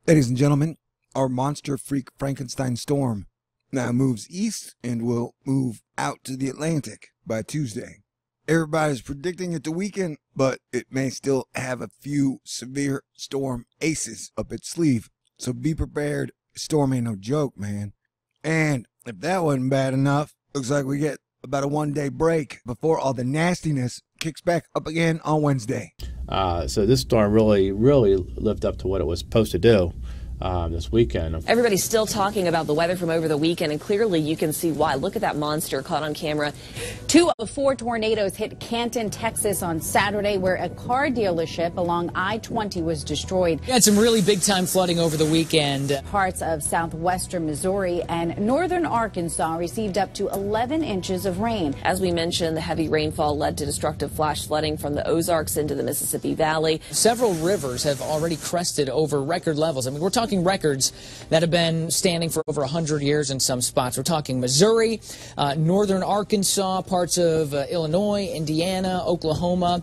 Ladies and gentlemen, our monster freak Frankenstein storm now moves east and will move out to the Atlantic by Tuesday. Everybody's predicting it the weekend, but it may still have a few severe storm aces up its sleeve. So be prepared. Storm ain't no joke, man. And if that wasn't bad enough, looks like we get about a one-day break before all the nastiness kicks back up again on Wednesday. So this storm really lived up to what it was supposed to do this weekend. Everybody's still talking about the weather from over the weekend, and clearly you can see why. Look at that monster caught on camera. 2 of the 4 tornadoes hit Canton, Texas on Saturday, where a car dealership along I-20 was destroyed. We had some really big-time flooding over the weekend. Parts of southwestern Missouri and northern Arkansas received up to 11 inches of rain. As we mentioned, the heavy rainfall led to destructive flash flooding from the Ozarks into the Mississippi Valley. Several rivers have already crested over record levels. I mean, we're talking records that have been standing for over 100 years in some spots. We're talking Missouri, northern Arkansas, parts of Illinois, Indiana, Oklahoma.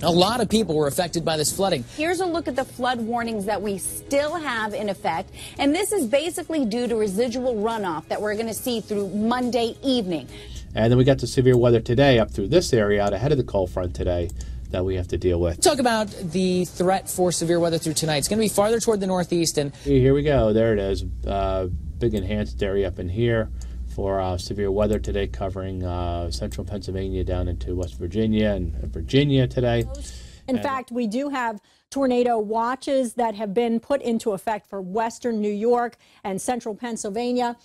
A lot of people were affected by this flooding. Here's a look at the flood warnings that we still have in effect, and this is basically due to residual runoff that we're going to see through Monday evening. And then we got the severe weather today up through this area out ahead of the cold front today that we have to deal with. Talk about the threat for severe weather through tonight. It's going to be farther toward the northeast. And here we go. There it is. Big enhanced area up in here for severe weather today, covering central Pennsylvania down into West Virginia and Virginia today. In fact, we do have tornado watches that have been put into effect for western New York and central Pennsylvania.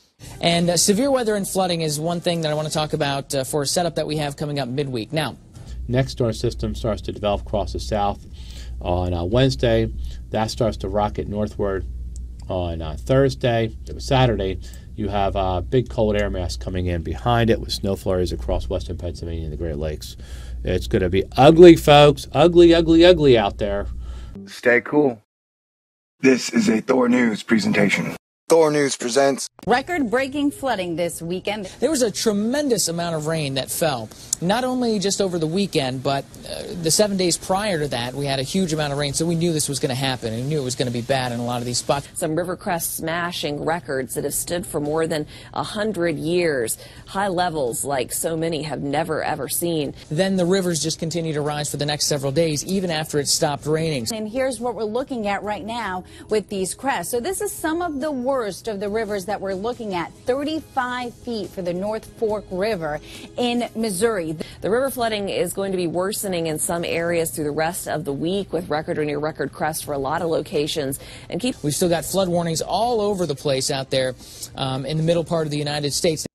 And severe weather and flooding is one thing that I want to talk about for a setup that we have coming up midweek. Now, next storm system starts to develop across the south on Wednesday. That starts to rocket northward on Thursday. Saturday, you have a big cold air mass coming in behind it with snow flurries across western Pennsylvania and the Great Lakes. It's going to be ugly, folks. Ugly, ugly, ugly out there. Stay cool. This is a Thor News presentation. Thor News presents Record-breaking flooding this weekend. There was a tremendous amount of rain that fell, not only just over the weekend, but the 7 days prior to that, we had a huge amount of rain, so we knew this was going to happen, and we knew it was going to be bad in a lot of these spots. Some river crests smashing records that have stood for more than 100 years. High levels like so many have never, ever seen. Then the rivers just continue to rise for the next several days, even after it stopped raining. And here's what we're looking at right now with these crests. So this is some of the worst of the rivers that we're looking at. 35 feet for the North Fork River in Missouri. The river flooding is going to be worsening in some areas through the rest of the week, with record or near record crests for a lot of locations. And we've still got flood warnings all over the place out there in the middle part of the United States.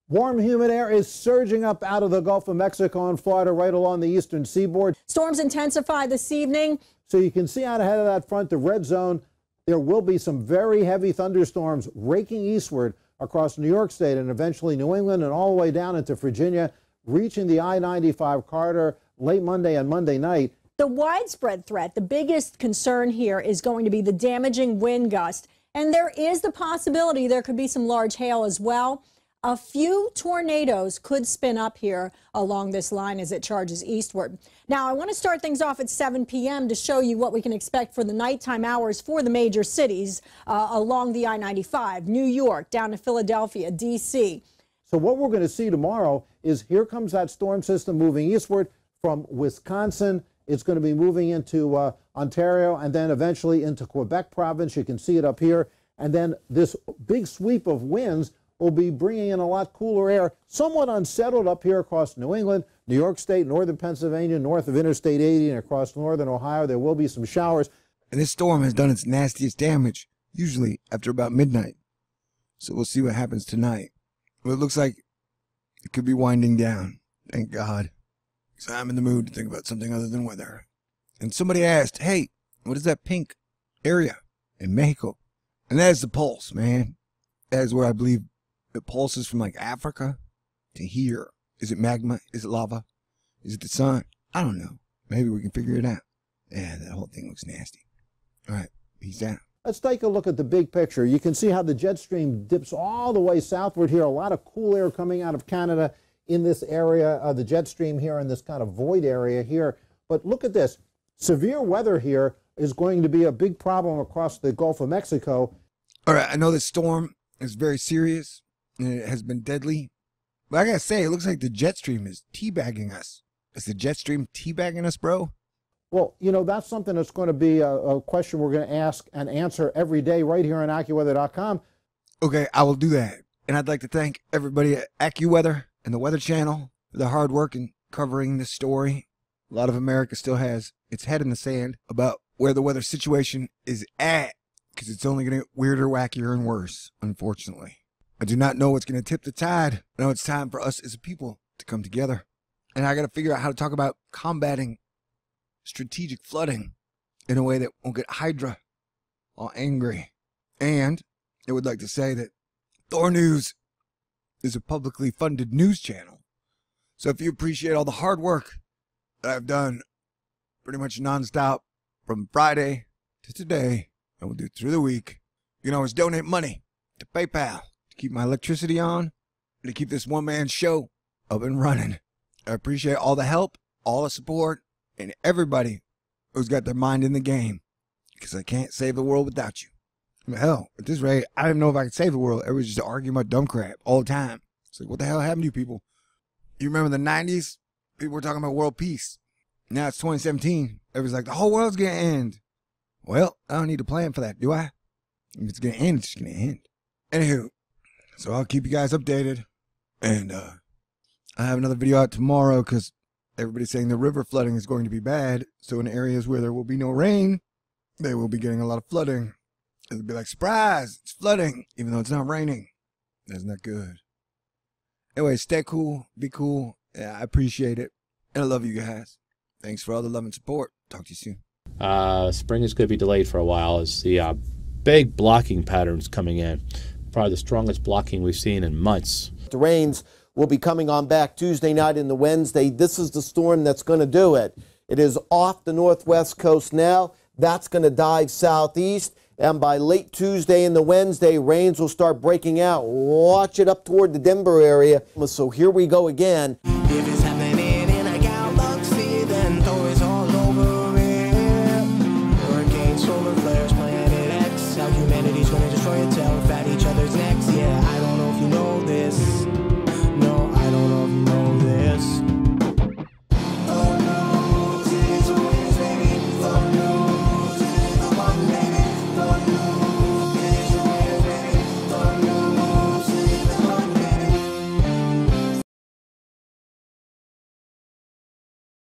Warm, humid air is surging up out of the Gulf of Mexico and Florida right along the eastern seaboard. Storms intensify this evening. So you can see out ahead of that front, the red zone. There will be some very heavy thunderstorms raking eastward across New York State and eventually New England and all the way down into Virginia, reaching the I-95 corridor late Monday and Monday night. The widespread threat, the biggest concern here is going to be the damaging wind gust. And there is the possibility there could be some large hail as well. A few tornadoes could spin up here along this line as it charges eastward. Now, I want to start things off at 7 p.m. to show you what we can expect for the nighttime hours for the major cities along the I-95, New York, down to Philadelphia, D.C. So what we're going to see tomorrow is here comes that storm system moving eastward from Wisconsin. It's going to be moving into Ontario and then eventually into Quebec province. You can see it up here. And then this big sweep of winds will be bringing in a lot cooler air, somewhat unsettled up here across New England, New York State, northern Pennsylvania, north of Interstate 80, and across northern Ohio. There will be some showers. And this storm has done its nastiest damage, usually after about midnight. So we'll see what happens tonight. Well, it looks like it could be winding down. Thank God. Because I'm in the mood to think about something other than weather. And somebody asked, hey, what is that pink area in Mexico? And that is the pulse, man. That is where I believe it pulses from like Africa to here. Is it magma? Is it lava? Is it the sun? I don't know. Maybe we can figure it out. Yeah, that whole thing looks nasty. All right, peace out. Let's take a look at the big picture. You can see how the jet stream dips all the way southward here. A lot of cool air coming out of Canada in this area, the jet stream here in this kind of void area here. But look at this. Severe weather here is going to be a big problem across the Gulf of Mexico. All right, I know this storm is very serious and it has been deadly, but I gotta say, it looks like the jet stream is teabagging us. Is the jet stream teabagging us, bro? Well, you know, that's something that's going to be a question we're going to ask and answer every day right here on AccuWeather.com. Okay, I will do that. And I'd like to thank everybody at AccuWeather and the Weather Channel for the hard work in covering this story. A lot of America still has its head in the sand about where the weather situation is at, because it's only going to get weirder, wackier, and worse, unfortunately. I do not know what's going to tip the tide. I know it's time for us as a people to come together. And I got to figure out how to talk about combating strategic flooding in a way that won't get Hydra all angry. And I would like to say that Thor News is a publicly funded news channel. So if you appreciate all the hard work that I've done pretty much nonstop from Friday to today, and we'll do it through the week, you can always donate money to PayPal to keep my electricity on and to keep this one-man show up and running. I appreciate all the help, all the support, and everybody who's got their mind in the game, because I can't save the world without you. I mean, hell, at this rate, I didn't know if I could save the world. Everyone's just arguing about dumb crap all the time. It's like, what the hell happened to you people? You remember the 90s? People were talking about world peace. Now it's 2017. Everyone's like, the whole world's going to end. Well, I don't need to plan for that, do I? If it's going to end, it's just going to end. Anywho, so I'll keep you guys updated. And I have another video out tomorrow because everybody's saying the river flooding is going to be bad. So in areas where there will be no rain, they will be getting a lot of flooding. It'll be like, surprise, it's flooding, even though it's not raining. That's not good. Anyway, stay cool, be cool. Yeah, I appreciate it. And I love you guys. Thanks for all the love and support. Talk to you soon. Spring is going to be delayed for a while as the big blocking patterns coming in. Probably the strongest blocking we've seen in months. The rains will be coming on back Tuesday night into Wednesday. This is the storm that's going to do it. It is off the northwest coast now. That's going to dive southeast. And by late Tuesday into Wednesday, rains will start breaking out. Watch it up toward the Denver area. So here we go again.